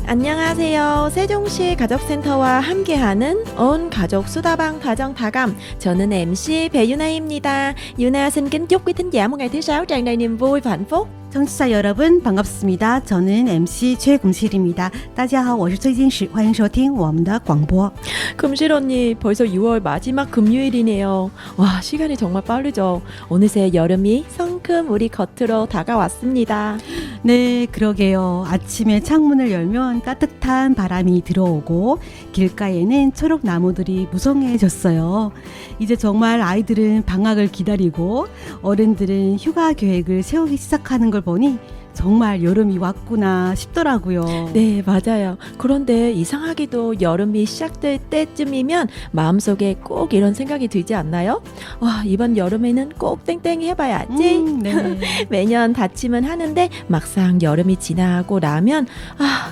안녕하세요. 세종시 가족센터와 함께하는 온 가족 수다방 다정 다감. 저는 MC 배유나입니다. Yuna xin kính chúc quý thính giả một ngày thứ sáu tràn đầy niềm vui và hạnh phúc. 청취자 여러분 반갑습니다. 저는 MC 최금실입니다. 大家好，我是崔金石，欢迎收听我们的广播。 금실 언니, 벌써 6월 마지막 금요일이네요. 와, 시간이 정말 빠르죠. 어느새 여름이 성큼 우리 겉으로 다가왔습니다. 네, 그러게요. 아침에 창문을 열면 따뜻한 바람이 들어오고 길가에는 초록 나무들이 무성해졌어요. 이제 정말 아이들은 방학을 기다리고 어른들은 휴가 계획을 세우기 시작하는 걸 보니 정말 여름이 왔구나 싶더라고요. 네, 맞아요. 그런데 이상하게도 여름이 시작될 때쯤이면 마음속에 꼭 이런 생각이 들지 않나요? 와, 이번 여름에는 꼭 땡땡이 해봐야지. 네. 매년 다짐은 하는데 막상 여름이 지나고 나면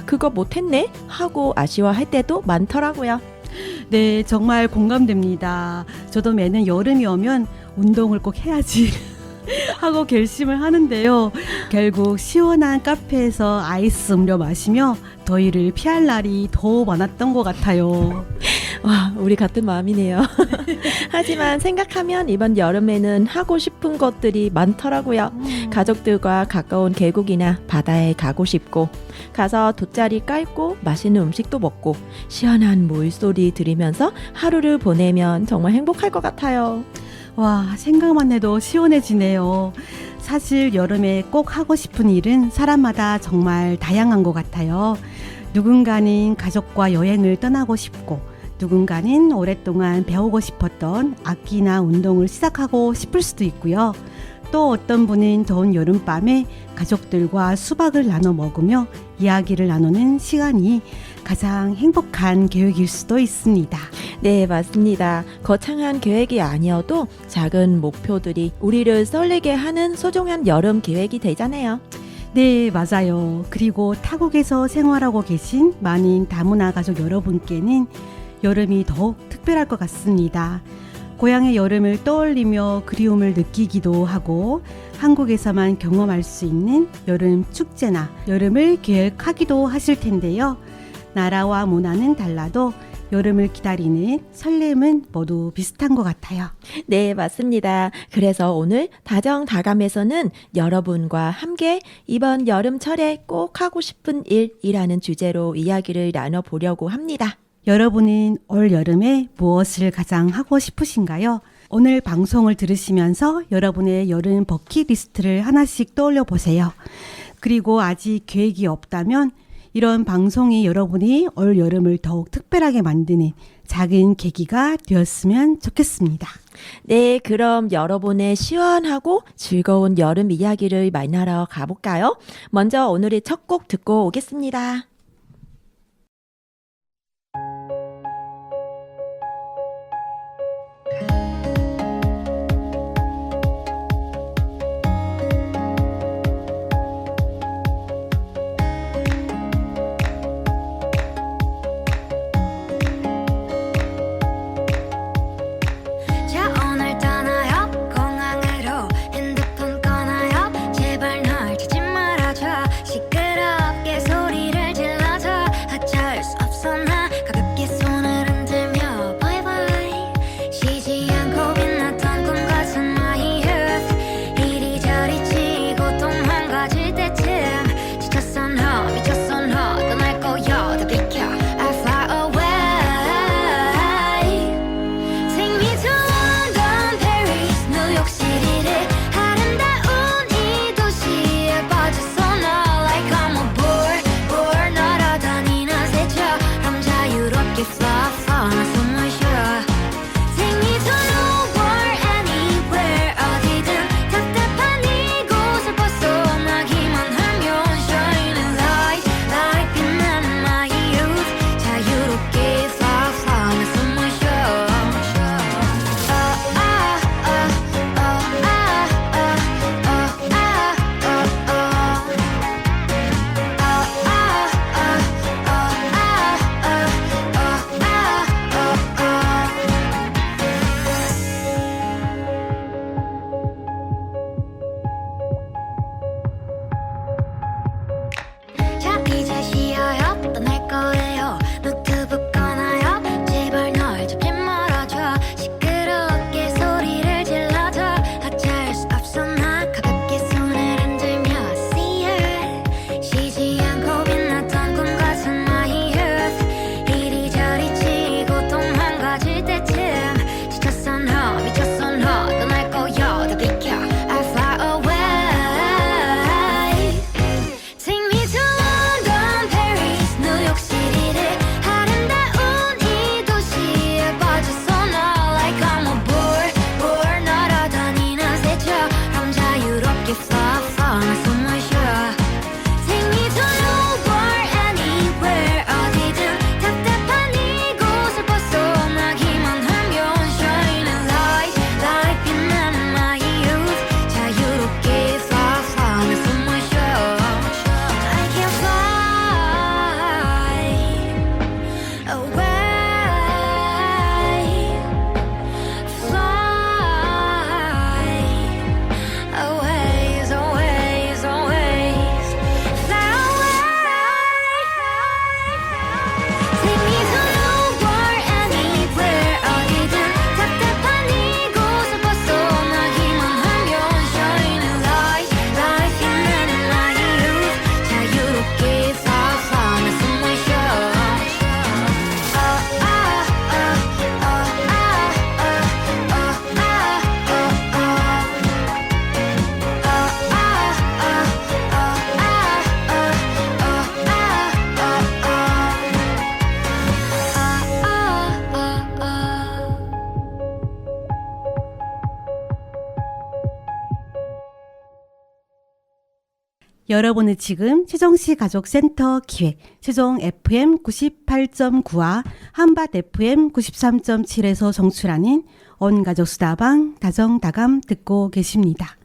그거 못했네 하고 아쉬워할 때도 많더라고요. 네, 정말 공감됩니다. 저도 매년 여름이 오면 운동을 꼭 해야지 하고 결심을 하는데요. 결국 시원한 카페에서 아이스 음료 마시며 더위를 피할 날이 더 많았던 것 같아요. 와, 우리 같은 마음이네요. 하지만 생각하면 이번 여름에는 하고 싶은 것들이 많더라고요. 가족들과 가까운 계곡이나 바다에 가고 싶고, 가서 돗자리 깔고 맛있는 음식도 먹고 시원한 물소리 들으면서 하루를 보내면 정말 행복할 것 같아요. 와, 생각만 해도 시원해지네요. 사실 여름에 꼭 하고 싶은 일은 사람마다 정말 다양한 것 같아요. 누군가는 가족과 여행을 떠나고 싶고, 누군가는 오랫동안 배우고 싶었던 악기나 운동을 시작하고 싶을 수도 있고요. 또 어떤 분은 더운 여름밤에 가족들과 수박을 나눠 먹으며 이야기를 나누는 시간이 가장 행복한 계획일 수도 있습니다. 네, 맞습니다. 거창한 계획이 아니어도 작은 목표들이 우리를 설레게 하는 소중한 여름 계획이 되잖아요. 네, 맞아요. 그리고 타국에서 생활하고 계신 많은 다문화 가족 여러분께는 여름이 더욱 특별할 것 같습니다. 고향의 여름을 떠올리며 그리움을 느끼기도 하고 한국에서만 경험할 수 있는 여름 축제나 여름을 계획하기도 하실 텐데요. 나라와 문화는 달라도 여름을 기다리는 설렘은 모두 비슷한 것 같아요. 네, 맞습니다. 그래서 오늘 다정다감에서는 여러분과 함께 이번 여름철에 꼭 하고 싶은 일이라는 주제로 이야기를 나눠보려고 합니다. 여러분은 올 여름에 무엇을 가장 하고 싶으신가요? 오늘 방송을 들으시면서 여러분의 여름 버킷리스트를 하나씩 떠올려 보세요. 그리고 아직 계획이 없다면 이런 방송이 여러분이 올 여름을 더욱 특별하게 만드는 작은 계기가 되었으면 좋겠습니다. 네, 그럼 여러분의 시원하고 즐거운 여름 이야기를 만나러 가볼까요? 먼저 오늘의 첫 곡 듣고 오겠습니다. 시끄럽게 소리를 질러 far, far, 나 숨을 쉬어. Take me to nowhere, anywhere, 어디든 답답한 이곳을 벗어나기만 하면 shining light, light 빛나는 my youth. 자유롭게 far, far, 나 숨을 쉬어. I can fly away, fly always, always, always fly away. Take me to nowhere, anywhere, 어디든 답답한 이곳을 벗어나기만 하면 shining light, light 빛나는 my youth. 자유롭게 fly, fly, 나 숨을 쉬어. 여러분은 지금 최정씨 가족센터 기획 최종 FM 98.9와 한밭 FM 93.7에서 정출하는 온가족수다방 다정다감 듣고 계십니다.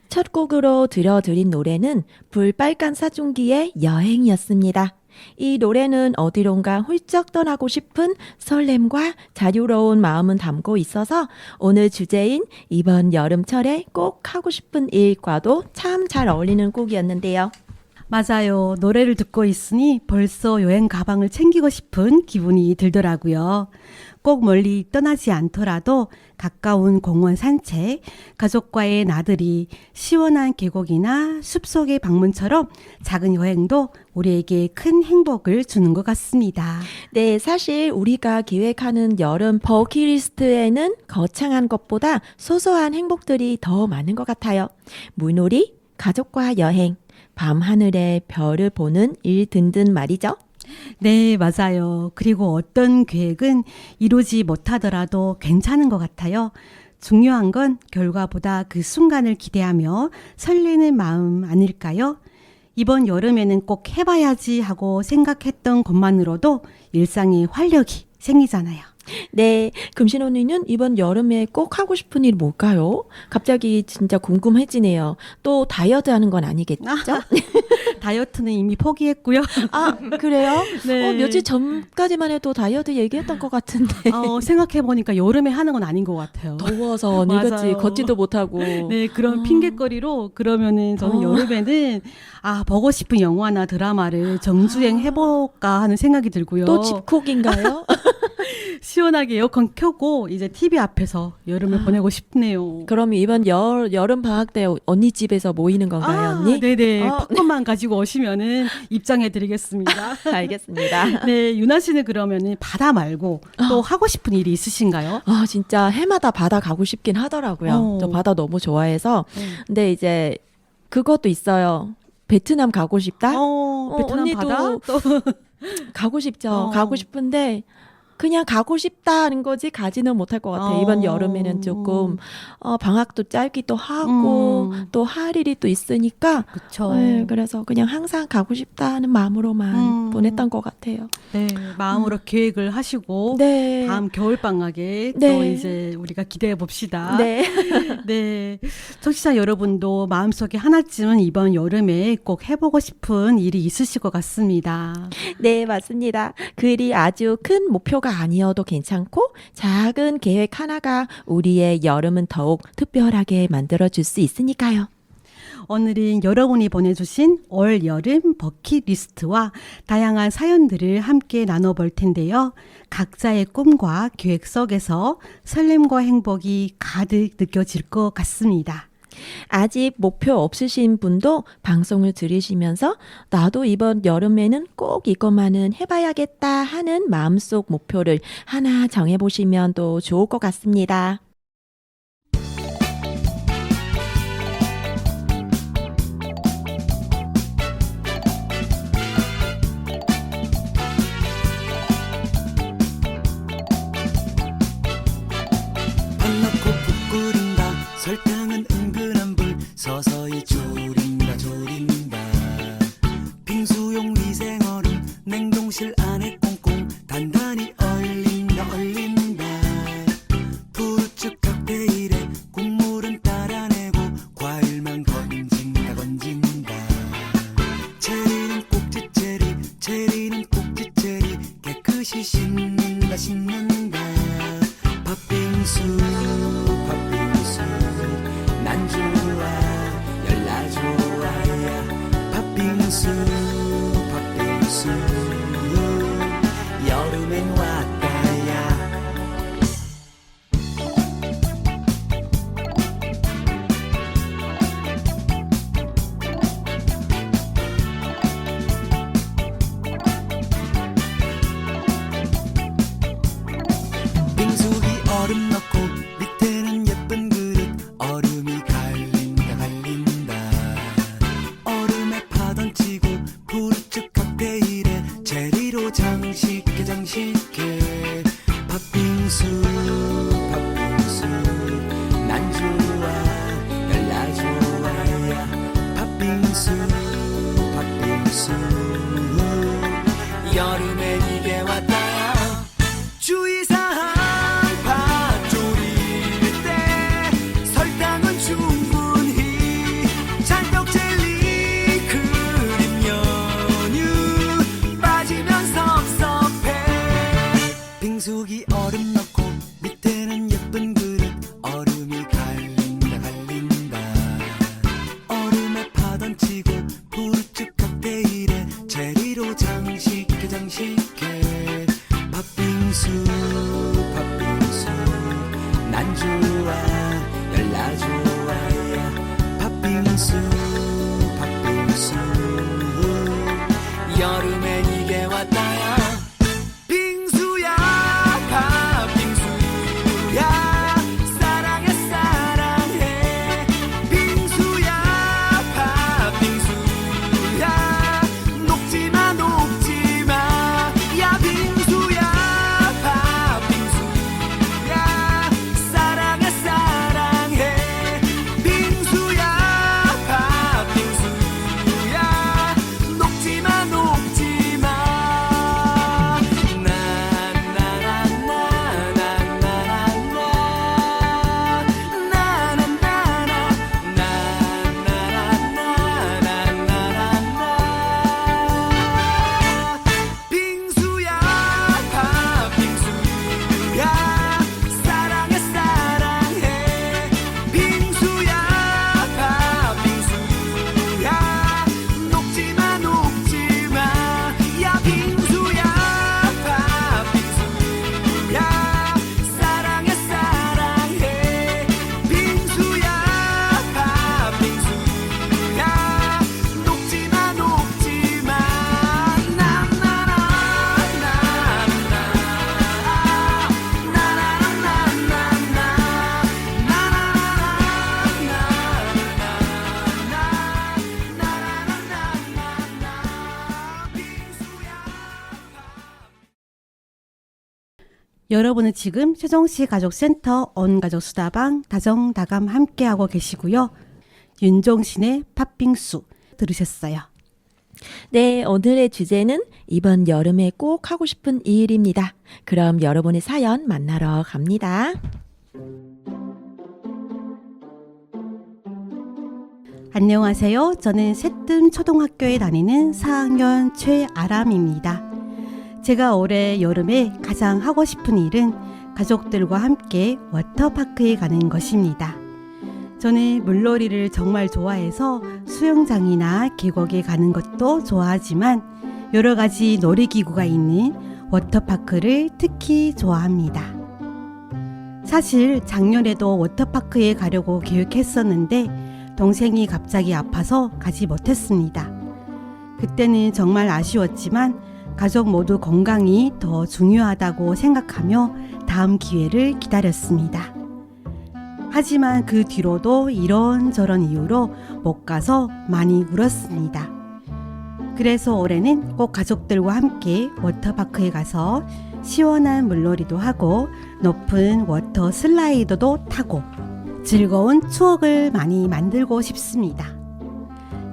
첫 곡으로 들려드린 노래는 불빨간 사춘기의 여행이었습니다. 이 노래는 어디론가 훌쩍 떠나고 싶은 설렘과 자유로운 마음은 담고 있어서 오늘 주제인 이번 여름철에 꼭 하고 싶은 일과도 참 잘 어울리는 곡이었는데요. 맞아요. 노래를 듣고 있으니 벌써 여행 가방을 챙기고 싶은 기분이 들더라고요. 꼭 멀리 떠나지 않더라도 가까운 공원 산책, 가족과의 나들이, 시원한 계곡이나 숲속의 방문처럼 작은 여행도 우리에게 큰 행복을 주는 것 같습니다. 네, 사실 우리가 기획하는 여름 버킷리스트에는 거창한 것보다 소소한 행복들이 더 많은 것 같아요. 물놀이, 가족과 여행, 밤하늘에 별을 보는 일 등등 말이죠. 네, 맞아요. 그리고 어떤 계획은 이루지 못하더라도 괜찮은 것 같아요. 중요한 건 결과보다 그 순간을 기대하며 설레는 마음 아닐까요? 이번 여름에는 꼭 해봐야지 하고 생각했던 것만으로도 일상에 활력이 생기잖아요. 네, 금신 언니는 이번 여름에 꼭 하고 싶은 일 뭘까요? 갑자기 진짜 궁금해지네요. 또 다이어트 하는 건 아니겠죠? 다이어트는 이미 포기했고요. 아, 그래요? 네. 며칠 전까지만 해도 다이어트 얘기했던 것 같은데. 생각해보니까 여름에 하는 건 아닌 것 같아요. 더워서 니 같이 맞아요. 걷지도 못하고. 네, 그런 핑계거리로 그러면은 저는 여름에는 보고 싶은 영화나 드라마를 정주행 해볼까 하는 생각이 들고요. 또 집콕인가요? 시원하게 에어컨 켜고 이제 TV 앞에서 여름을 보내고 싶네요. 그럼 이번 여름 방학 때 언니 집에서 모이는 건가요, 언니? 네네. 팝콘만 가지고 오시면은 입장해드리겠습니다. 알겠습니다. 네, 유나 씨는 그러면은 바다 말고 또 하고 싶은 일이 있으신가요? 진짜 해마다 바다 가고 싶긴 하더라고요. 저 바다 너무 좋아해서. 근데 이제 그것도 있어요. 베트남 가고 싶다? 베트남 언니도 바다? 또 가고 싶죠. 가고 싶은데 그냥 가고 싶다는 거지 가지는 못할 것 같아요. 이번 여름에는 조금 방학도 짧기도 하고 또 할 일이 또 있으니까 그쵸. 네, 그래서 그냥 항상 가고 싶다는 마음으로만 보냈던 것 같아요. 네, 마음으로 계획을 하시고 네. 다음 겨울 방학에 또 네. 이제 우리가 기대해 봅시다. 네. 네, 청취자 여러분도 마음속에 하나쯤은 이번 여름에 꼭 해보고 싶은 일이 있으실 것 같습니다. 네, 맞습니다. 그 일이 아주 큰 목표가 아니어도 괜찮고 작은 계획 하나가 우리의 여름은 더욱 특별하게 만들어줄 수 있으니까요. 오늘은 여러분이 보내주신 올 여름 버킷리스트와 다양한 사연들을 함께 나눠볼 텐데요. 각자의 꿈과 계획 속에서 설렘과 행복이 가득 느껴질 것 같습니다. 아직 목표 없으신 분도 방송을 들으시면서 나도 이번 여름에는 꼭 이것만은 해봐야겠다 하는 마음속 목표를 하나 정해보시면 또 좋을 것 같습니다. 밥 넣고 국 끓인다 설탕은 은근한 불 서서히 줄 여러분은 지금 최정씨 가족센터 온가족수다방 다정다감 함께하고 계시고요. 윤종신의 팥빙수 들으셨어요. 네, 오늘의 주제는 이번 여름에 꼭 하고 싶은 이 일입니다. 그럼 여러분의 사연 만나러 갑니다. 안녕하세요. 저는 새뜸 초등학교에 다니는 4학년 최아람입니다. 제가 올해 여름에 가장 하고 싶은 일은 가족들과 함께 워터파크에 가는 것입니다. 저는 물놀이를 정말 좋아해서 수영장이나 계곡에 가는 것도 좋아하지만 여러 가지 놀이기구가 있는 워터파크를 특히 좋아합니다. 사실 작년에도 워터파크에 가려고 계획했었는데 동생이 갑자기 아파서 가지 못했습니다. 그때는 정말 아쉬웠지만 가족 모두 건강이 더 중요하다고 생각하며 다음 기회를 기다렸습니다. 하지만 그 뒤로도 이런저런 이유로 못 가서 많이 울었습니다. 그래서 올해는 꼭 가족들과 함께 워터파크에 가서 시원한 물놀이도 하고 높은 워터 슬라이더도 타고 즐거운 추억을 많이 만들고 싶습니다.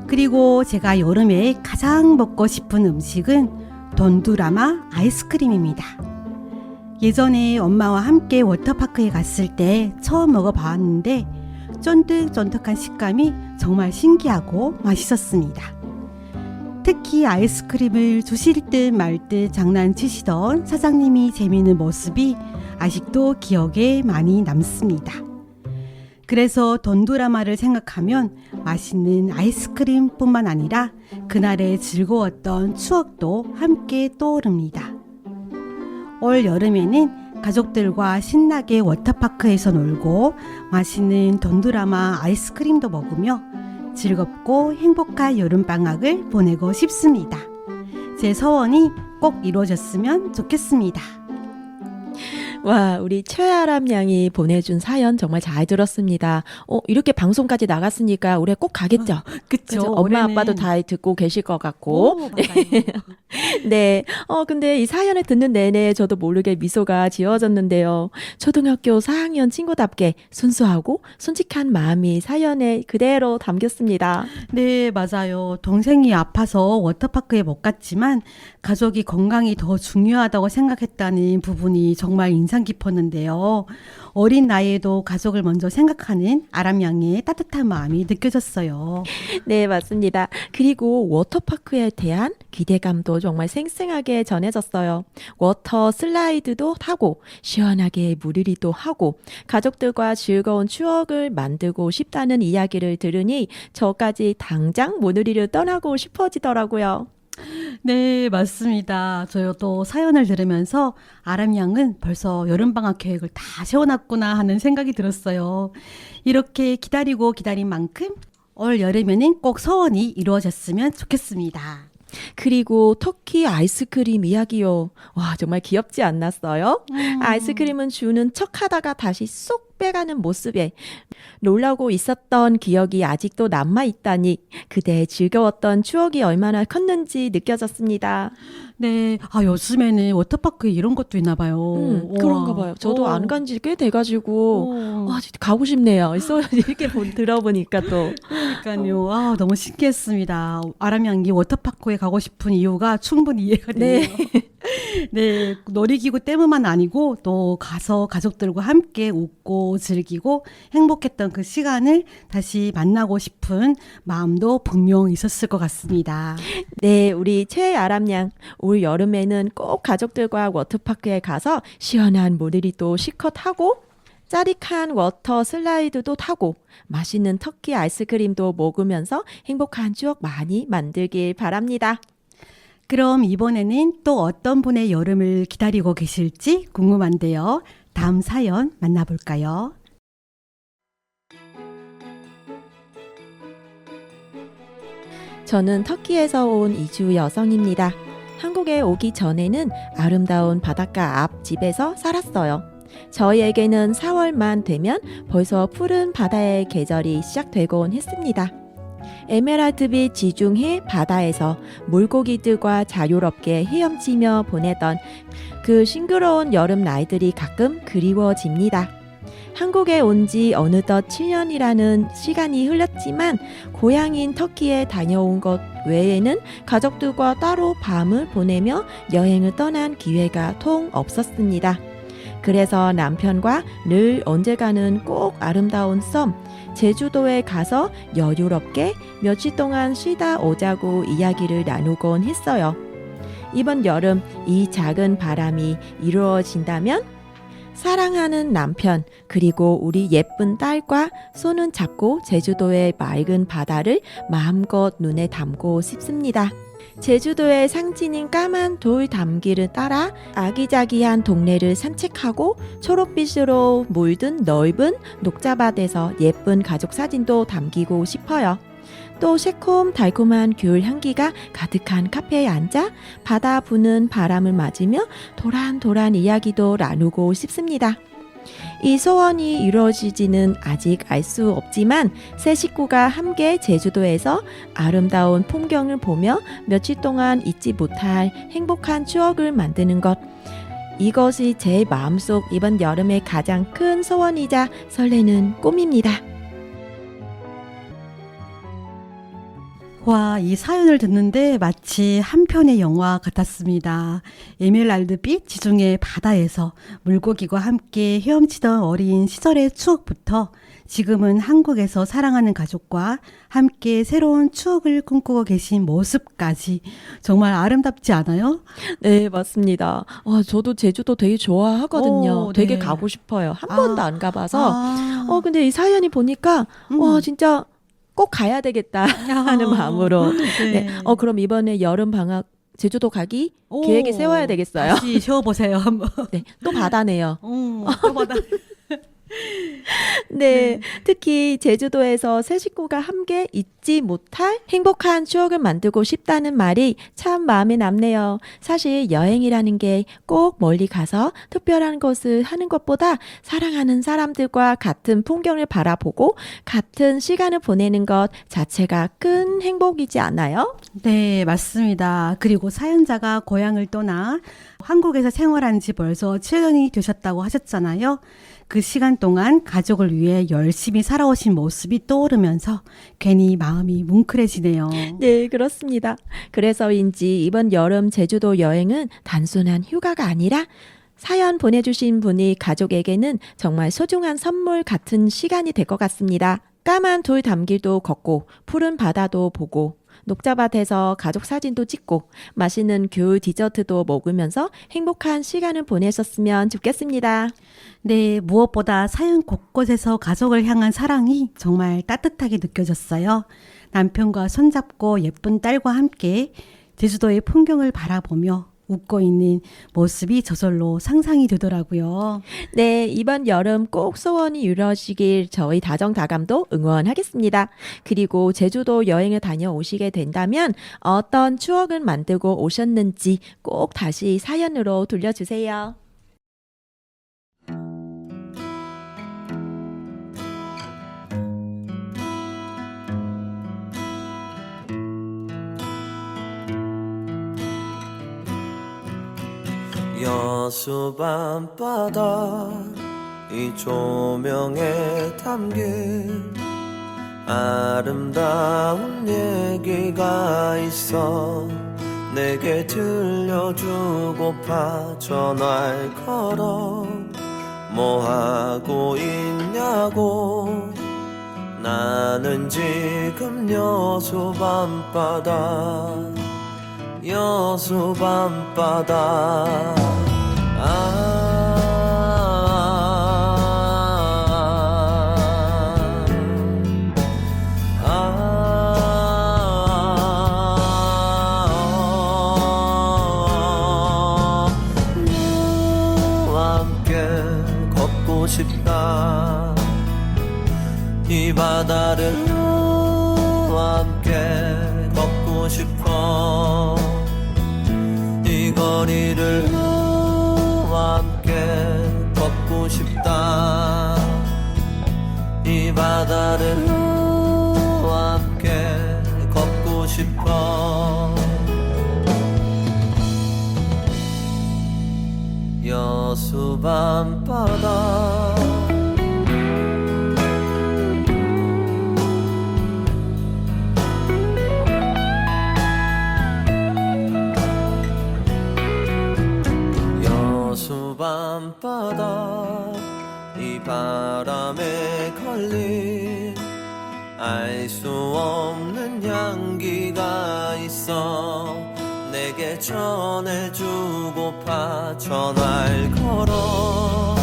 그리고 제가 여름에 가장 먹고 싶은 음식은 돈두라마 아이스크림입니다. 예전에 엄마와 함께 워터파크에 갔을 때 처음 먹어봤는데 쫀득쫀득한 식감이 정말 신기하고 맛있었습니다. 특히 아이스크림을 주실 듯 말 듯 장난치시던 사장님이 재미있는 모습이 아직도 기억에 많이 남습니다. 그래서 돈두라마를 생각하면 맛있는 아이스크림뿐만 아니라 그날의 즐거웠던 추억도 함께 떠오릅니다. 올 여름에는 가족들과 신나게 워터파크에서 놀고 맛있는 돈두라마 아이스크림도 먹으며 즐겁고 행복한 여름방학을 보내고 싶습니다. 제 소원이 꼭 이루어졌으면 좋겠습니다. 와, 우리 최아람 양이 보내준 사연 정말 잘 들었습니다. 이렇게 방송까지 나갔으니까 올해 꼭 가겠죠? 그쵸. 엄마 아빠도 다 듣고 계실 것 같고. 맞아요. 네. 근데 이 사연을 듣는 내내 저도 모르게 미소가 지어졌는데요. 초등학교 4학년 친구답게 순수하고 솔직한 마음이 사연에 그대로 담겼습니다. 네, 맞아요. 동생이 아파서 워터파크에 못 갔지만 가족이 건강이 더 중요하다고 생각했다는 부분이 정말 인상 깊었는데요. 어린 나이에도 가족을 먼저 생각하는 아람 양의 따뜻한 마음이 느껴졌어요. 네, 맞습니다. 그리고 워터파크에 대한 기대감도 정말 생생하게 전해졌어요. 워터 슬라이드도 타고 시원하게 물놀이도 하고 가족들과 즐거운 추억을 만들고 싶다는 이야기를 들으니 저까지 당장 물놀이를 떠나고 싶어지더라고요. 네, 맞습니다. 저요 또 사연을 들으면서 아람 양은 벌써 여름방학 계획을 다 세워놨구나 하는 생각이 들었어요. 이렇게 기다리고 기다린 만큼 올 여름에는 꼭 소원이 이루어졌으면 좋겠습니다. 그리고 터키 아이스크림 이야기요. 와, 정말 귀엽지 않았어요? 아이스크림은 주는 척하다가 다시 쏙 빼가는 모습에 놀라고 있었던 기억이 아직도 남아있다니 그때 즐거웠던 추억이 얼마나 컸는지 느껴졌습니다. 네, 요즘에는 워터파크에 이런 것도 있나 봐요. 그런가 봐요. 저도 안 간 지 꽤 돼가지고 진짜 가고 싶네요. 이렇게 들어보니까 또. 그러니까요. 너무 신기했습니다. 아람 양이 워터파크에 가고 싶은 이유가 충분히 이해가 되네요. 네, 놀이기구 때문만 아니고 또 가서 가족들과 함께 웃고 즐기고 행복했던 그 시간을 다시 만나고 싶은 마음도 분명 있었을 것 같습니다. 네, 우리 최아람 양 올 여름에는 꼭 가족들과 워터파크에 가서 시원한 물놀이도 실컷 하고 짜릿한 워터 슬라이드도 타고 맛있는 터키 아이스크림도 먹으면서 행복한 추억 많이 만들길 바랍니다. 그럼 이번에는 또 어떤 분의 여름을 기다리고 계실지 궁금한데요. 다음 사연 만나볼까요? 저는 터키에서 온 이주 여성입니다. 한국에 오기 전에는 아름다운 바닷가 앞 집에서 살았어요. 저희에게는 4월만 되면 벌써 푸른 바다의 계절이 시작되곤 했습니다. 에메랄드빛 지중해 바다에서 물고기들과 자유롭게 헤엄치며 보내던 그 싱그러운 여름 날들이 가끔 그리워집니다. 한국에 온 지 어느덧 7년이라는 시간이 흘렀지만 고향인 터키에 다녀온 것 외에는 가족들과 따로 밤을 보내며 여행을 떠난 기회가 통 없었습니다. 그래서 남편과 늘 언젠가는 꼭 아름다운 섬 제주도에 가서 여유롭게 며칠 동안 쉬다 오자고 이야기를 나누곤 했어요. 이번 여름 이 작은 바람이 이루어진다면 사랑하는 남편 그리고 우리 예쁜 딸과 손은 잡고 제주도의 맑은 바다를 마음껏 눈에 담고 싶습니다. 제주도의 상징인 까만 돌 담길을 따라 아기자기한 동네를 산책하고 초록빛으로 물든 넓은 녹자밭에서 예쁜 가족 사진도 담기고 싶어요. 또 새콤달콤한 귤 향기가 가득한 카페에 앉아 바다 부는 바람을 맞으며 도란도란 이야기도 나누고 싶습니다. 이 소원이 이루어지지는 아직 알 수 없지만 세 식구가 함께 제주도에서 아름다운 풍경을 보며 며칠 동안 잊지 못할 행복한 추억을 만드는 것. 이것이 제 마음속 이번 여름의 가장 큰 소원이자 설레는 꿈입니다. 와, 이 사연을 듣는데 마치 한 편의 영화 같았습니다. 에메랄드빛 지중해 바다에서 물고기와 함께 헤엄치던 어린 시절의 추억부터 지금은 한국에서 사랑하는 가족과 함께 새로운 추억을 꿈꾸고 계신 모습까지 정말 아름답지 않아요? 네, 맞습니다. 저도 제주도 되게 좋아하거든요. 오, 되게 네. 가고 싶어요. 한 아. 번도 안 가봐서. 아, 근데 이 사연이 보니까 와, 진짜 꼭 가야 되겠다 하는 마음으로. 네. 그럼 이번에 여름 방학 제주도 가기 오, 계획에 세워야 되겠어요. 다시 세워보세요, 한번. 네, 또 바다네요. 또 바다. 네, 특히 제주도에서 세 식구가 함께 잊지 못할 행복한 추억을 만들고 싶다는 말이 참 마음에 남네요. 사실 여행이라는 게 꼭 멀리 가서 특별한 것을 하는 것보다 사랑하는 사람들과 같은 풍경을 바라보고 같은 시간을 보내는 것 자체가 큰 행복이지 않나요? 네, 맞습니다. 그리고 사연자가 고향을 떠나 한국에서 생활한 지 벌써 7년이 되셨다고 하셨잖아요. 그 시간 동안 가족을 위해 열심히 살아오신 모습이 떠오르면서 괜히 마음이 뭉클해지네요. 네, 그렇습니다. 그래서인지 이번 여름 제주도 여행은 단순한 휴가가 아니라 사연 보내주신 분이 가족에게는 정말 소중한 선물 같은 시간이 될 것 같습니다. 까만 돌 담길도 걷고 푸른 바다도 보고 녹자밭에서 가족 사진도 찍고 맛있는 귤 디저트도 먹으면서 행복한 시간을 보내셨으면 좋겠습니다. 네, 무엇보다 사연 곳곳에서 가족을 향한 사랑이 정말 따뜻하게 느껴졌어요. 남편과 손잡고 예쁜 딸과 함께 제주도의 풍경을 바라보며 웃고 있는 모습이 저절로 상상이 되더라고요. 네, 이번 여름 꼭 소원이 이루어지길 저희 다정다감도 응원하겠습니다. 그리고 제주도 여행을 다녀오시게 된다면 어떤 추억을 만들고 오셨는지 꼭 다시 사연으로 들려주세요. 여수 밤바다 이 조명에 담긴 아름다운 얘기가 있어 내게 들려주고파 전화를 걸어 뭐하고 있냐고 나는 지금 여수 밤바다 여수 밤바다 너와 함께 걷고 싶다 이 바다를 너와 함께 걷고 싶어 이 거리를 너와 함께 걷고 싶다 이 바다를 너와 함께 싶어 여수 밤바다 여수 밤바다 이 바람에 걸린 알 수 없는 향기가 있어 내게 전해주고파 전화를 걸어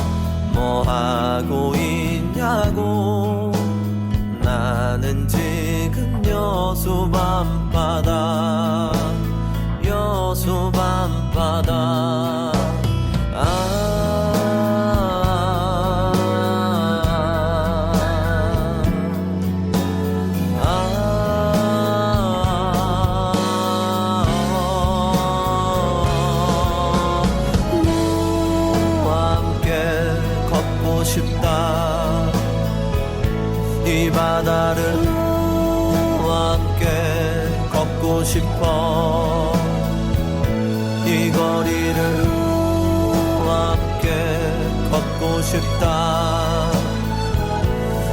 뭐 하고 있냐고 나는 지금 여수 밤바다 여수 밤바다 싶다 이 바다를 너와 함께 걷고 싶어 이 거리를 너와 함께 걷고 싶다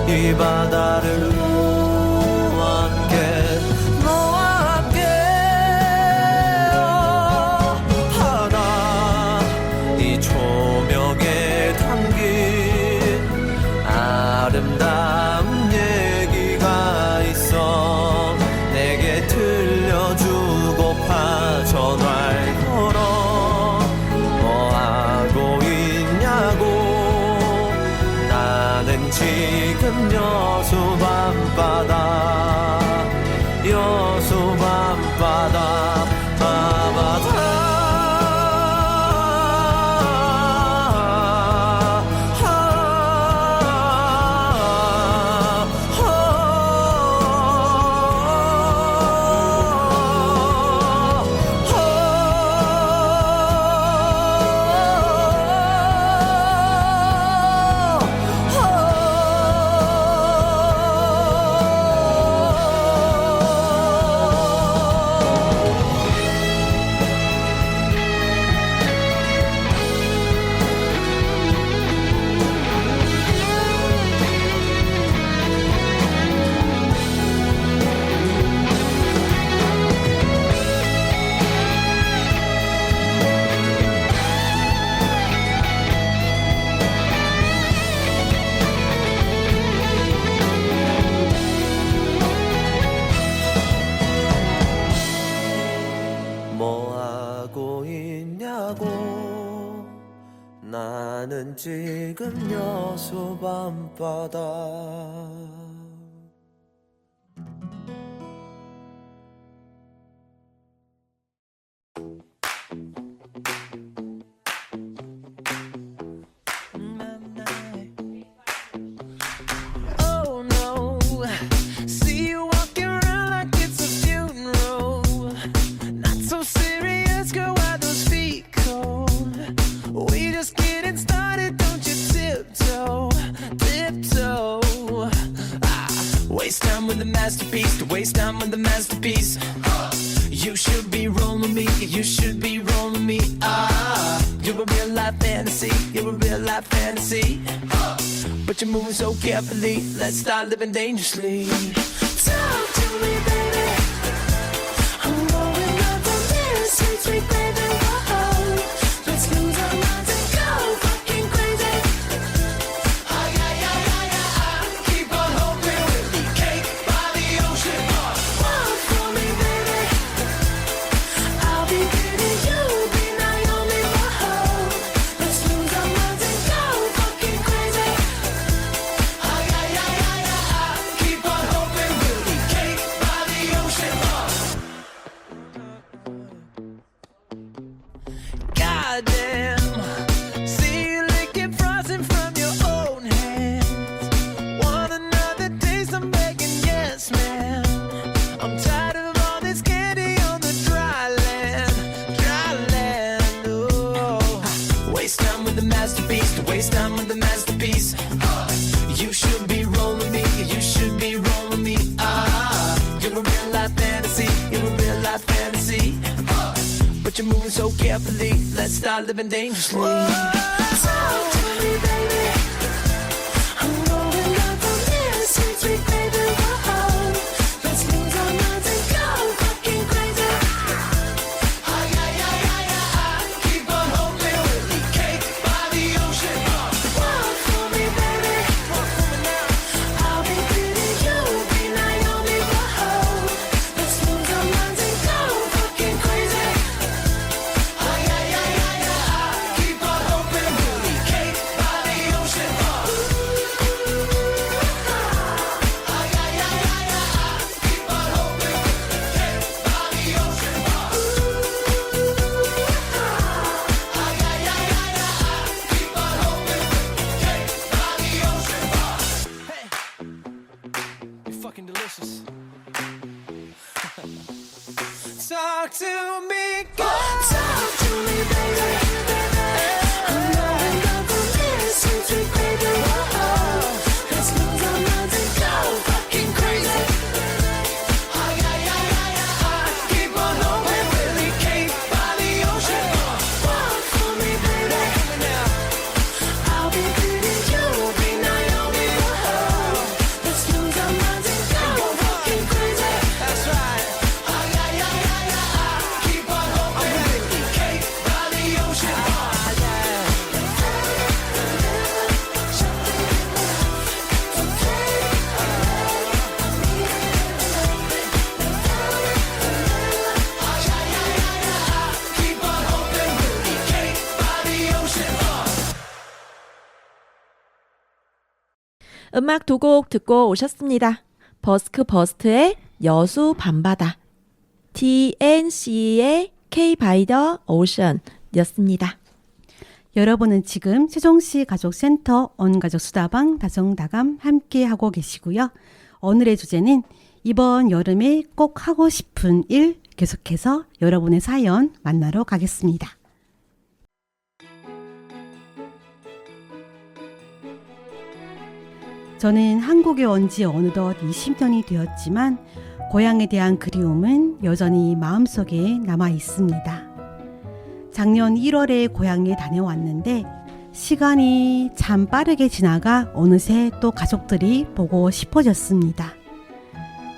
이 바다를 너와 함께 너와 함께 바다 이 조명에 담긴 아름다운 얘기가 있어 내게 들려주고파 전화를 걸어 뭐 하고 있냐고 나는 지금 여수 밤바다 여수 밤바다 밤바다 뭐 하고 있냐고 나는 지금 여수 밤바다 Oh no, see you walking around like it's a funeral. Not so serious, girl, why those feet cold? We just getting started, don't you tiptoe, tiptoe. Waste time with the masterpiece, to waste time with the masterpiece. You should be rolling me, you should be rolling me. You're a real life fantasy, you're a real life fantasy. But you're moving so carefully, let's start living dangerously. Talk to me, baby. I'm going up on this sweet, sweet baby. Whoa. Let's lose our minds and go fucking crazy. Ay, ay, ay, ay, ay, ay. Keep on hoping we'll be cake by the ocean. Walk for me, baby. I'll be pretty, you'll be Naomi. Whoa. Let's lose our minds and go fucking crazy. Ay, ay, ay, ay, ay, ay. Keep on hoping we'll be cake by the but you're moving so carefully. Let's start living dangerously. Talk to me, baby. I'm going up on this sweet, sweet baby. Whoa. Let's lose our minds and go fucking crazy. Ay, ay, ay, ay, ay. Keep on hoping we'll be cake by the ocean. Walk for me, baby. Walk for me now. I'll be pretty, you'll be Naomi. Whoa. Let's lose our minds and go fucking crazy. Ay, ay, ay, ay, ay. Keep on hoping we'll be cake by the ocean. Ay, ay, ay, ay, ay. Keep on hoping we'll be cake by the ocean. Ay, ay, ay, ay, ay. Keep on hoping we'll be cake by the ocean. Hey, you're fucking delicious. Talk to me, girl. Talk to me, baby. I'm going up on this sweet, sweet baby. Whoa. Let's lose our minds and go fucking crazy. Ay, ay, ay, ay, ay. Keep on hoping we'll be cake by the ocean. Walk for me, baby. I'll be pretty, you'll be Naomi. Whoa. Let's lose our minds and go fucking crazy. That's right. Ay, ay, ay, ay, ay. Keep on hoping we'll be cake by the ocean. Keep on hoping we'll be cake by the ocean. 음악 두 곡 듣고 오셨습니다. 버스크 버스트의 여수 밤바다, TNC의 K by the Ocean 였습니다. 여러분은 지금 세종시 가족센터 온가족 수다방 다정다감 함께 하고 계시고요. 오늘의 주제는 이번 여름에 꼭 하고 싶은 일, 계속해서 여러분의 사연 만나러 가겠습니다. 저는 한국에 온 지 어느덧 20년이 되었지만 고향에 대한 그리움은 여전히 마음속에 남아 있습니다. 작년 1월에 고향에 다녀왔는데 시간이 참 빠르게 지나가 어느새 또 가족들이 보고 싶어졌습니다.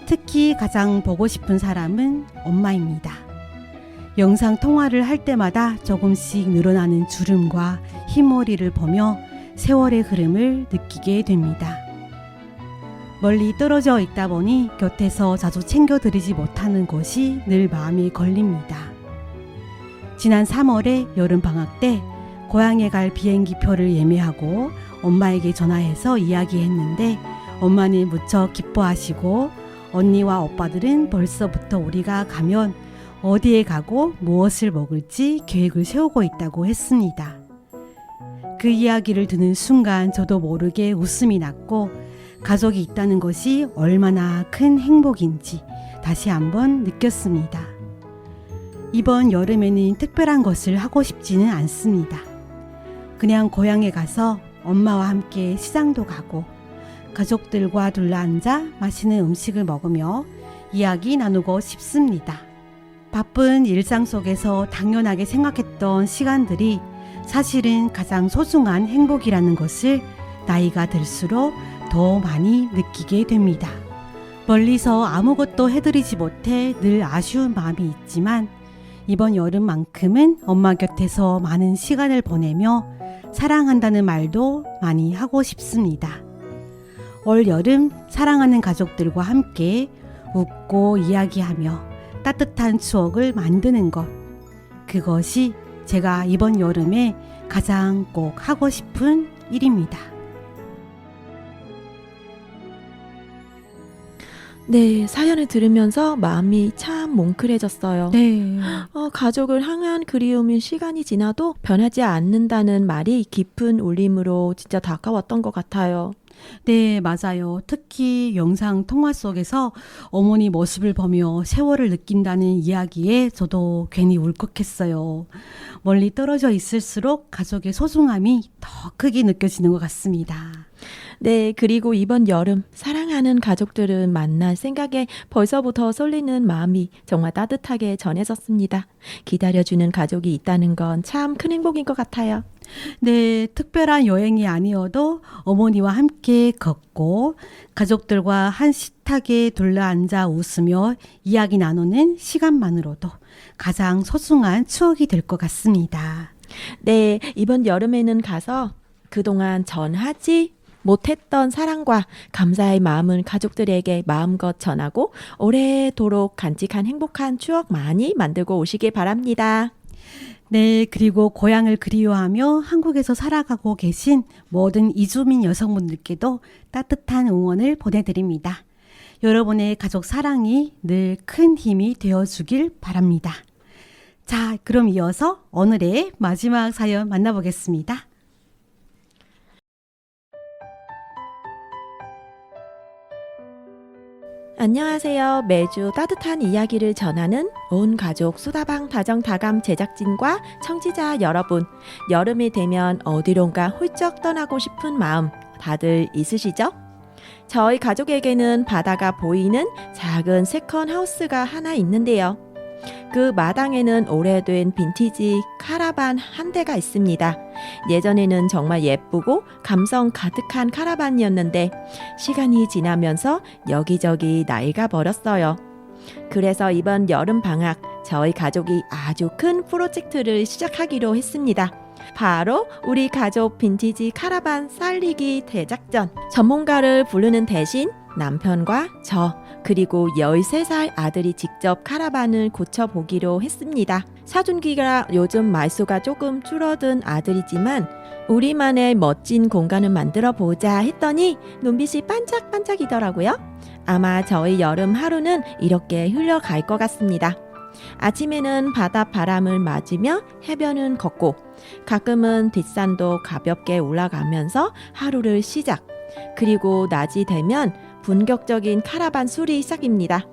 특히 가장 보고 싶은 사람은 엄마입니다. 영상 통화를 할 때마다 조금씩 늘어나는 주름과 흰머리를 보며 세월의 흐름을 느끼게 됩니다. 멀리 떨어져 있다 보니 곁에서 자주 챙겨드리지 못하는 것이 늘 마음에 걸립니다. 지난 3월에 여름방학 때 고향에 갈 비행기표를 예매하고 엄마에게 전화해서 이야기했는데 엄마는 무척 기뻐하시고 언니와 오빠들은 벌써부터 우리가 가면 어디에 가고 무엇을 먹을지 계획을 세우고 있다고 했습니다. 그 이야기를 듣는 순간 저도 모르게 웃음이 났고 가족이 있다는 것이 얼마나 큰 행복인지 다시 한번 느꼈습니다. 이번 여름에는 특별한 것을 하고 싶지는 않습니다. 그냥 고향에 가서 엄마와 함께 시장도 가고 가족들과 둘러앉아 맛있는 음식을 먹으며 이야기 나누고 싶습니다. 바쁜 일상 속에서 당연하게 생각했던 시간들이 사실은 가장 소중한 행복이라는 것을 나이가 들수록 더 많이 느끼게 됩니다. 멀리서 아무것도 해드리지 못해 늘 아쉬운 마음이 있지만 이번 여름만큼은 엄마 곁에서 많은 시간을 보내며 사랑한다는 말도 많이 하고 싶습니다. 올 여름 사랑하는 가족들과 함께 웃고 이야기하며 따뜻한 추억을 만드는 것, 그것이 제가 이번 여름에 가장 꼭 하고 싶은 일입니다. 네, 사연을 들으면서 마음이 참 뭉클해졌어요. 네. 가족을 향한 그리움은 시간이 지나도 변하지 않는다는 말이 깊은 울림으로 진짜 다가왔던 것 같아요. 네, 맞아요. 특히 영상 통화 속에서 어머니 모습을 보며 세월을 느낀다는 이야기에 저도 괜히 울컥했어요. 멀리 떨어져 있을수록 가족의 소중함이 더 크게 느껴지는 것 같습니다. 네, 그리고 이번 여름 사랑하는 가족들은 만날 생각에 벌써부터 설레는 마음이 정말 따뜻하게 전해졌습니다. 기다려주는 가족이 있다는 건 참 큰 행복인 것 같아요. 네, 특별한 여행이 아니어도 어머니와 함께 걷고 가족들과 한 식탁에 둘러앉아 웃으며 이야기 나누는 시간만으로도 가장 소중한 추억이 될 것 같습니다. 네, 이번 여름에는 가서 그동안 전하지 못했던 사랑과 감사의 마음을 가족들에게 마음껏 전하고 오래도록 간직한 행복한 추억 많이 만들고 오시길 바랍니다. 네, 그리고 고향을 그리워하며 한국에서 살아가고 계신 모든 이주민 여성분들께도 따뜻한 응원을 보내드립니다. 여러분의 가족 사랑이 늘 큰 힘이 되어주길 바랍니다. 자, 그럼 이어서 오늘의 마지막 사연 만나보겠습니다. 안녕하세요. 매주 따뜻한 이야기를 전하는 온 가족 수다방 다정다감 제작진과 청취자 여러분. 여름이 되면 어디론가 훌쩍 떠나고 싶은 마음 다들 있으시죠? 저희 가족에게는 바다가 보이는 작은 세컨 하우스가 하나 있는데요. 그 마당에는 오래된 빈티지 카라반 한 대가 있습니다. 예전에는 정말 예쁘고 감성 가득한 카라반이었는데 시간이 지나면서 여기저기 낡아 버렸어요. 그래서 이번 여름 방학 저희 가족이 아주 큰 프로젝트를 시작하기로 했습니다. 바로 우리 가족 빈티지 카라반 살리기 대작전. 전문가를 부르는 대신 남편과 저 그리고 13살 아들이 직접 카라반을 고쳐보기로 했습니다. 사춘기라 요즘 말수가 조금 줄어든 아들이지만 우리만의 멋진 공간을 만들어 보자 했더니 눈빛이 반짝반짝이더라고요. 아마 저희 여름 하루는 이렇게 흘러갈 것 같습니다. 아침에는 바다 바람을 맞으며 해변은 걷고 가끔은 뒷산도 가볍게 올라가면서 하루를 시작. 그리고 낮이 되면 본격적인 카라반 수리 시작입니다.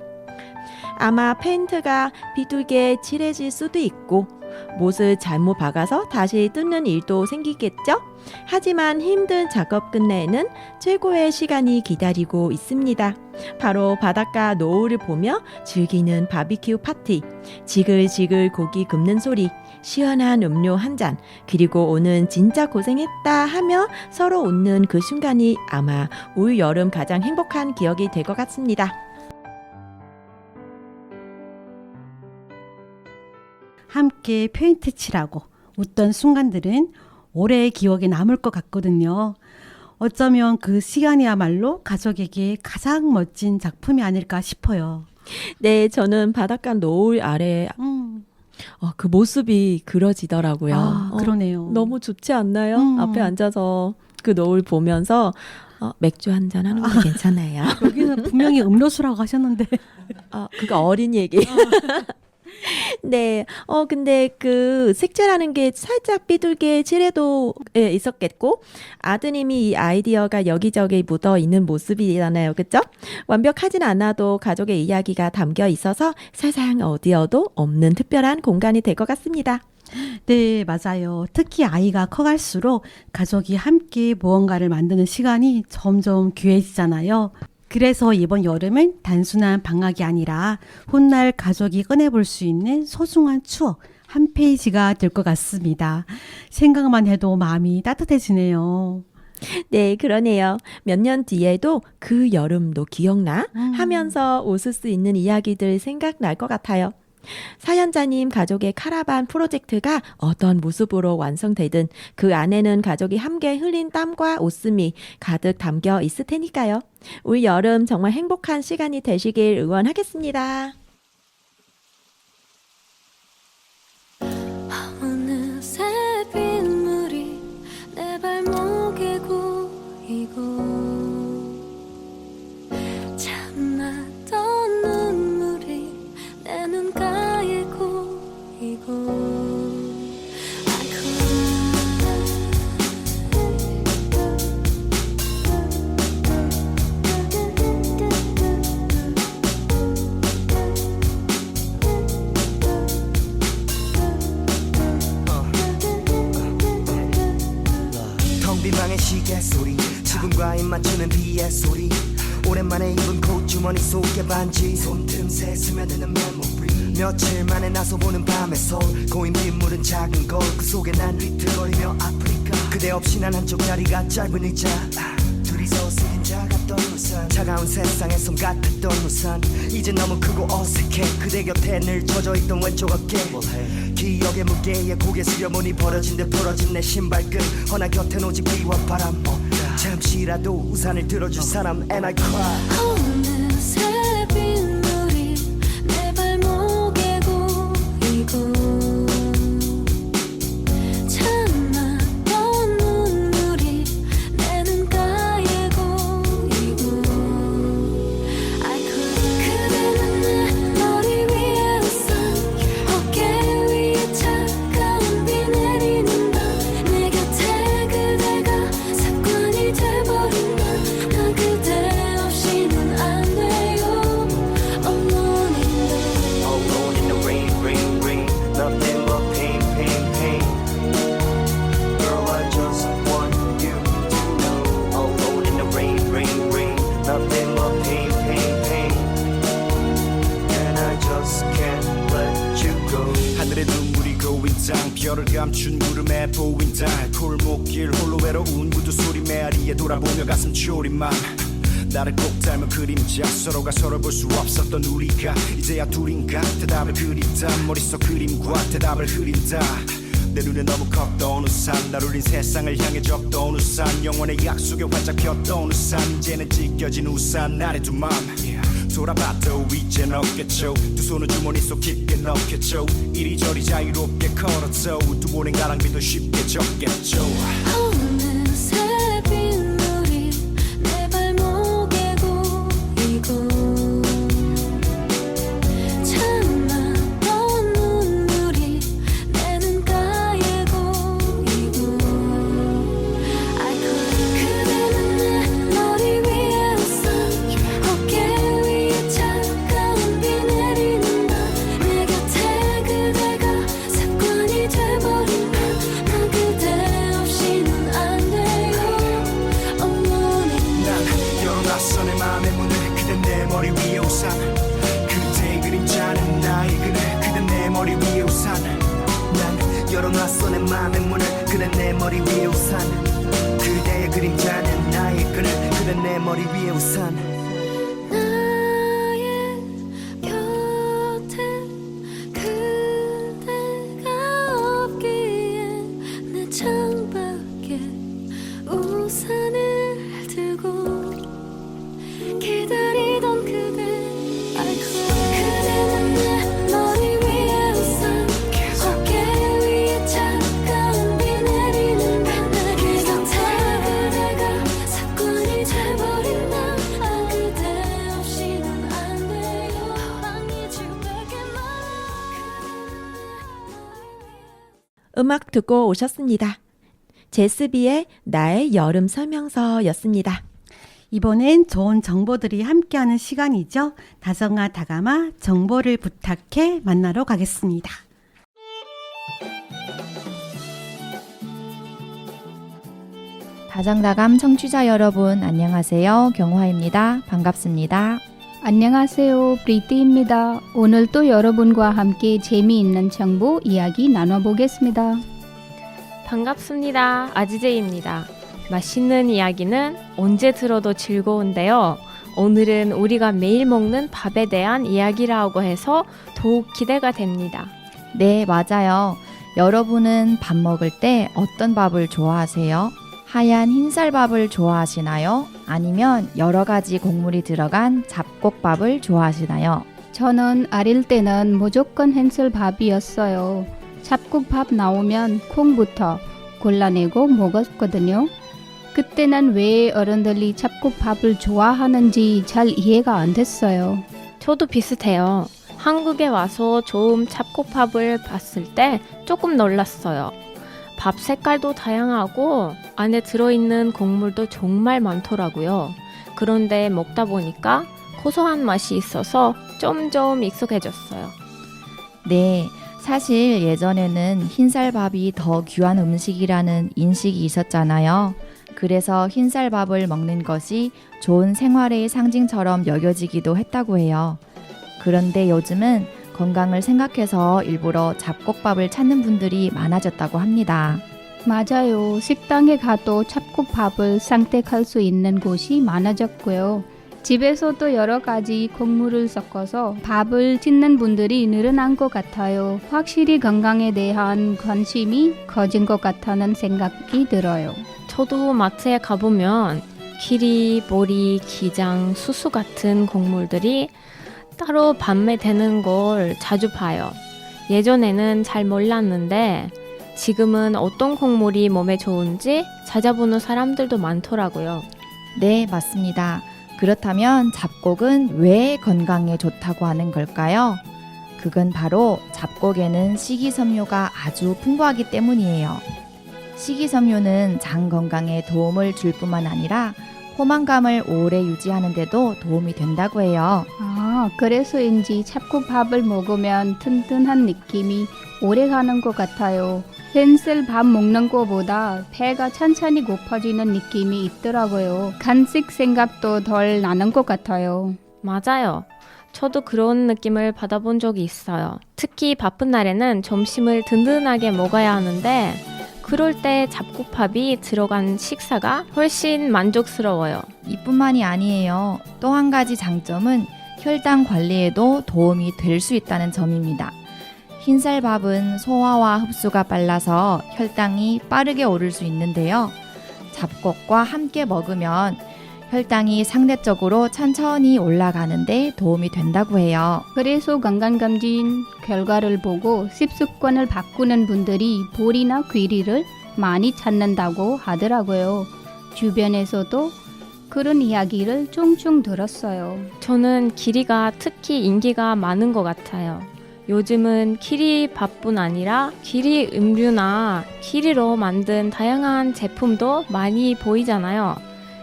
아마 페인트가 비뚤게 칠해질 수도 있고 못을 잘못 박아서 다시 뜯는 일도 생기겠죠? 하지만 힘든 작업 끝내는 최고의 시간이 기다리고 있습니다. 바로 바닷가 노을을 보며 즐기는 바비큐 파티, 지글지글 고기 굽는 소리, 시원한 음료 한 잔, 그리고 오늘 진짜 고생했다 하며 서로 웃는 그 순간이 아마 올 여름 가장 행복한 기억이 될 것 같습니다. 함께 페인트 칠하고 웃던 순간들은 오래 기억에 남을 것 같거든요. 어쩌면 그 시간이야말로 가족에게 가장 멋진 작품이 아닐까 싶어요. 네, 저는 바닷가 노을 아래 그 모습이 그려지더라고요. 아, 그러네요. 너무 좋지 않나요? 앞에 앉아서 그 노을 보면서 맥주 한잔 하는 것도 괜찮아요. 여기는 분명히 음료수라고 하셨는데. 그거 어린 얘기. 네. 근데 그 색칠하는 게 살짝 삐뚤게 칠해도 있었겠고, 아드님이 이 아이디어가 여기저기 묻어 있는 모습이잖아요. 그죠? 완벽하진 않아도 가족의 이야기가 담겨 있어서 세상 어디어도 없는 특별한 공간이 될 것 같습니다. 네, 맞아요. 특히 아이가 커갈수록 가족이 함께 무언가를 만드는 시간이 점점 귀해지잖아요. 그래서 이번 여름은 단순한 방학이 아니라 훗날 가족이 꺼내볼 수 있는 소중한 추억 한 페이지가 될 것 같습니다. 생각만 해도 마음이 따뜻해지네요. 네, 그러네요. 몇 년 뒤에도 그 여름도 기억나? 하면서 웃을 수 있는 이야기들 생각날 것 같아요. 사연자님 가족의 카라반 프로젝트가 어떤 모습으로 완성되든 그 안에는 가족이 함께 흘린 땀과 웃음이 가득 담겨 있을 테니까요. 올 여름 정말 행복한 시간이 되시길 응원하겠습니다. 어느새 빗물이 내 발목에 고이고 참았던 눈물이 내 눈가에 고이고 텅 빈 방의 시계 소리 지붕과 슈가 입 맞추는 비의 소리 오랜만에 입은 콧 주머니 속에 반지 손틈새 스며드는 메모리 며칠 만에 나서 보는 밤의 서울 고인 빗물은 작은 거울 그 속에 난 비틀거리며 아프리카 그대 없이 난 한쪽 다리가 짧은 의자 둘이서 쓰긴 작았던 우산 차가운 세상에 솜 같았던 우산 이제 너무 크고 어색해 그대 곁에 늘 젖어있던 왼쪽 어깨 기억의 무게에 고개 숙여보니 벌어진 듯 부러진 내 신발끈 허나 곁엔 오직 비와 바람 잠시라도 우산을 들어줄 사람 And I cry 어느새 빗물이 내 발목에 고이고 참았던 눈물이 내 눈가에 고이고 I cry 그대는 내 머리 위에 우산 어깨 위에 차가운 비 내리는 밤 내 곁에 그대가 습관이 돼버린 나 그대 없이는 안 돼요 Alone in the Alone in the rain, rain, rain. Nothing but pain, pain, pain. Girl, I just want you to know. Alone in the rain, rain, rain. Nothing but pain, pain, pain. And I just can't let you go. 하늘에 눈물이 고인 땅 별을 감춘 구름에 보인 달 골목길 홀로 외로운 구두 소리 메아리에 돌아보며 가슴 졸인 맘 나를 꼭 닮은 그림자 서로가 서로 볼 수 없었던 우리가 이제야 둘인가 대답을 그린다 머릿속 그림과 대답을 흐린다 내 눈에 너무 컸던 우산 날 울린 세상을 향해 적던 우산 영원의 약속에 활짝 폈던 우산 이제는 찢겨진 우산 나의 두 맘 돌아봐도 이젠 없겠죠 두 손을 주머니 속 깊게 넣겠죠 이리저리 자유롭게 걸었죠 두 번의 가랑비도 쉽게 적겠죠 어느새 빗물이 내 발목에 고이고 참았던 눈물이 내 눈가에 고이고 I cry 그대는 내 머리 위에 우산 어깨 위에 차가운 비 내리는 밤 내 곁에 그대가 습관이 돼버린 나 그대 없이는 안 돼요 Alone in 난 열어놨어 내 맘의 문을 그댄 내 머리 위에 우산 그대의 그림자는 나의 그늘 그댄 내 머리 위에 우산 난 열어놨어 내 맘의 문을 그대 내 머리 위에 우산 그대의 그림자는 나의 그늘 그대 내 머리 위에 우산 나의 곁에 그대가 없기에 내 창밖에 우산을 들고 기다리던 그대 I cry 그대는 내 머리 위에 우산 어깨 위에 차가운 비 내리는 밤 내 곁에 그대가 습관이 돼버린 나 그대 없이는 안 돼요 I need you back in my life 음악 듣고 오셨습니다. 제스비의 나의 여름 설명서였습니다. 이번엔 좋은 정보들이 함께하는 시간이죠. 다정아 다가마 정보를 부탁해 만나러 가겠습니다. 다정다감 청취자 여러분 안녕하세요. 경화입니다. 반갑습니다. 안녕하세요. 브리티입니다. 오늘 또 여러분과 함께 재미있는 정보 이야기 나눠보겠습니다. 반갑습니다. 아지제이입니다. 맛있는 이야기는 언제 들어도 즐거운데요. 오늘은 우리가 매일 먹는 밥에 대한 이야기라고 해서 더욱 기대가 됩니다. 네, 맞아요. 여러분은 밥 먹을 때 어떤 밥을 좋아하세요? 하얀 흰쌀밥을 좋아하시나요? 아니면 여러 가지 곡물이 들어간 잡곡밥을 좋아하시나요? 저는 어릴 때는 무조건 흰쌀밥이었어요. 잡곡밥 나오면 콩부터 골라내고 먹었거든요. 그때는 왜 어른들이 잡곡밥을 좋아하는지 잘 이해가 안 됐어요. 저도 비슷해요. 한국에 와서 처음 잡곡밥을 봤을 때 조금 놀랐어요. 밥 색깔도 다양하고 안에 들어있는 곡물도 정말 많더라고요. 그런데 먹다 보니까 고소한 맛이 있어서 점점 익숙해졌어요. 네, 사실 예전에는 흰쌀밥이 더 귀한 음식이라는 인식이 있었잖아요. 그래서 흰쌀밥을 먹는 것이 좋은 생활의 상징처럼 여겨지기도 했다고 해요. 그런데 요즘은 건강을 생각해서 일부러 잡곡밥을 찾는 분들이 많아졌다고 합니다. 맞아요. 식당에 가도 잡곡밥을 선택할 수 있는 곳이 많아졌고요. 집에서도 여러 가지 곡물을 섞어서 밥을 짓는 분들이 늘어난 것 같아요. 확실히 건강에 대한 관심이 커진 것 같다는 생각이 들어요. 저도 마트에 가보면 키리, 보리, 기장, 수수 같은 곡물들이 따로 판매되는 걸 자주 봐요. 예전에는 잘 몰랐는데 지금은 어떤 곡물이 몸에 좋은지 찾아보는 사람들도 많더라고요. 네, 맞습니다. 그렇다면 잡곡은 왜 건강에 좋다고 하는 걸까요? 그건 바로 잡곡에는 식이섬유가 아주 풍부하기 때문이에요. 식이섬유는 장 건강에 도움을 줄 뿐만 아니라 포만감을 오래 유지하는 데도 도움이 된다고 해요. 아, 그래서인지 잡곡밥을 먹으면 튼튼한 느낌이 오래 가는 것 같아요. 흰쌀 밥 먹는 것보다 배가 천천히 고파지는 느낌이 있더라고요. 간식 생각도 덜 나는 것 같아요. 맞아요. 저도 그런 느낌을 받아본 적이 있어요. 특히 바쁜 날에는 점심을 든든하게 먹어야 하는데 그럴 때 잡곡밥이 들어간 식사가 훨씬 만족스러워요. 이뿐만이 아니에요. 또 한 가지 장점은 혈당 관리에도 도움이 될 수 있다는 점입니다. 흰쌀밥은 소화와 흡수가 빨라서 혈당이 빠르게 오를 수 있는데요. 잡곡과 함께 먹으면 혈당이 상대적으로 천천히 올라가는데 도움이 된다고 해요. 그래서 건강검진 결과를 보고 식습관을 바꾸는 분들이 보리나 귀리를 많이 찾는다고 하더라고요. 주변에서도 그런 이야기를 종종 들었어요. 저는 키리가 특히 인기가 많은 것 같아요. 요즘은 키리밥뿐 아니라 키리 음료나 키리로 만든 다양한 제품도 많이 보이잖아요.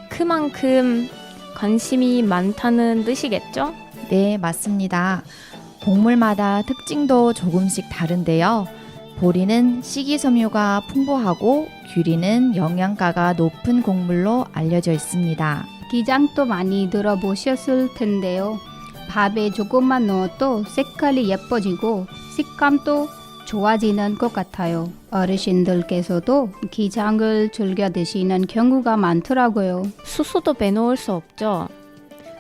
그만큼 관심이 많다는 뜻이겠죠? 네, 맞습니다. 곡물마다 특징도 조금씩 다른데요. 보리는 식이섬유가 풍부하고 귀리는 영양가가 높은 곡물로 알려져 있습니다. 기장도 많이 들어보셨을 텐데요. 밥에 조금만 넣어도 색깔이 예뻐지고 식감도 좋아지는 것 같아요. 어르신들께서도 기장을 즐겨 드시는 경우가 많더라고요. 수수도 빼놓을 수 없죠.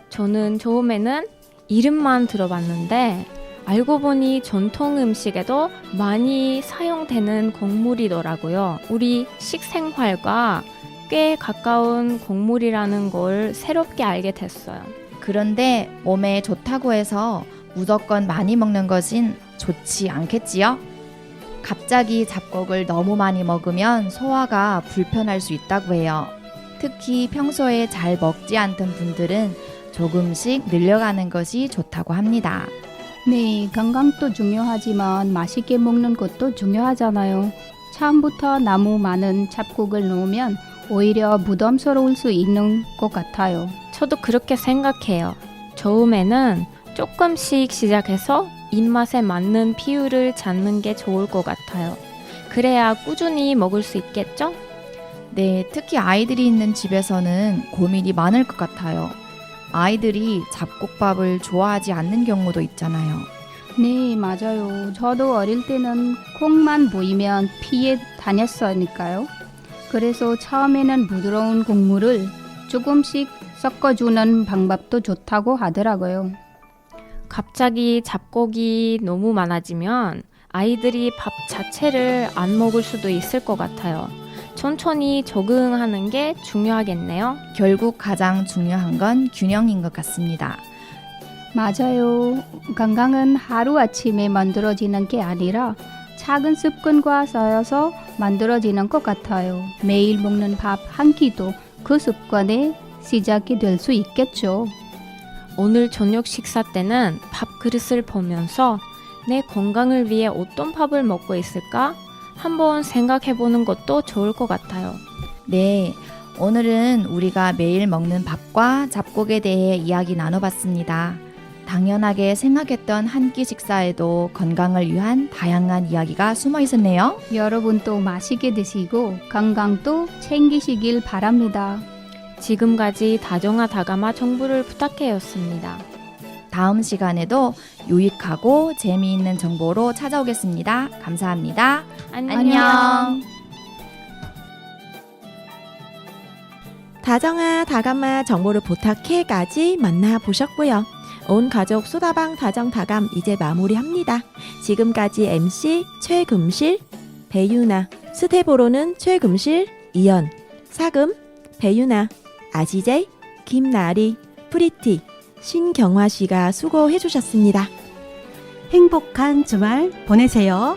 저는 처음에는 이름만 들어봤는데 알고 보니 전통 음식에도 많이 사용되는 곡물이더라고요. 우리 식생활과 꽤 가까운 곡물이라는 걸 새롭게 알게 됐어요. 그런데 몸에 좋다고 해서 무조건 많이 먹는 것은 좋지 않겠지요? 갑자기 잡곡을 너무 많이 먹으면 소화가 불편할 수 있다고 해요. 특히 평소에 잘 먹지 않던 분들은 조금씩 늘려가는 것이 좋다고 합니다. 네, 건강도 중요하지만 맛있게 먹는 것도 중요하잖아요. 처음부터 너무 많은 잡곡을 넣으면 오히려 부담스러울 수 있는 것 같아요. 저도 그렇게 생각해요. 처음에는 조금씩 시작해서 입맛에 맞는 비율을 찾는 게 좋을 것 같아요. 그래야 꾸준히 먹을 수 있겠죠? 네, 특히 아이들이 있는 집에서는 고민이 많을 것 같아요. 아이들이 잡곡밥을 좋아하지 않는 경우도 있잖아요. 네, 맞아요. 저도 어릴 때는 콩만 보이면 피해 다녔으니까요. 그래서 처음에는 부드러운 곡물을 조금씩 섞어주는 방법도 좋다고 하더라고요. 갑자기 잡곡이 너무 많아지면 아이들이 밥 자체를 안 먹을 수도 있을 것 같아요. 천천히 적응하는 게 중요하겠네요. 결국 가장 중요한 건 균형인 것 같습니다. 맞아요. 건강은 하루아침에 만들어지는 게 아니라 작은 습관과 쌓여서 만들어지는 것 같아요. 매일 먹는 밥 한 끼도 그 습관의 시작이 될 수 있겠죠. 오늘 저녁 식사 때는 밥 그릇을 보면서 내 건강을 위해 어떤 밥을 먹고 있을까? 한번 생각해 보는 것도 좋을 것 같아요. 네, 오늘은 우리가 매일 먹는 밥과 잡곡에 대해 이야기 나눠봤습니다. 당연하게 생각했던 한 끼 식사에도 건강을 위한 다양한 이야기가 숨어 있었네요. 여러분도 맛있게 드시고 건강도 챙기시길 바랍니다. 지금까지 다정아 다가마 정보를 부탁해였습니다. 다음 시간에도 유익하고 재미있는 정보로 찾아오겠습니다. 감사합니다. 안녕. 다정아 다감아 정보를 부탁해까지 만나보셨고요. 온 가족 수다방 다정다감 이제 마무리합니다. 지금까지 MC 최금실, 배유나, 스테보로는 최금실, 이연, 사금, 배유나, 아지제이, 김나리, 프리티, 신경화 씨가 수고해 주셨습니다. 행복한 주말 보내세요.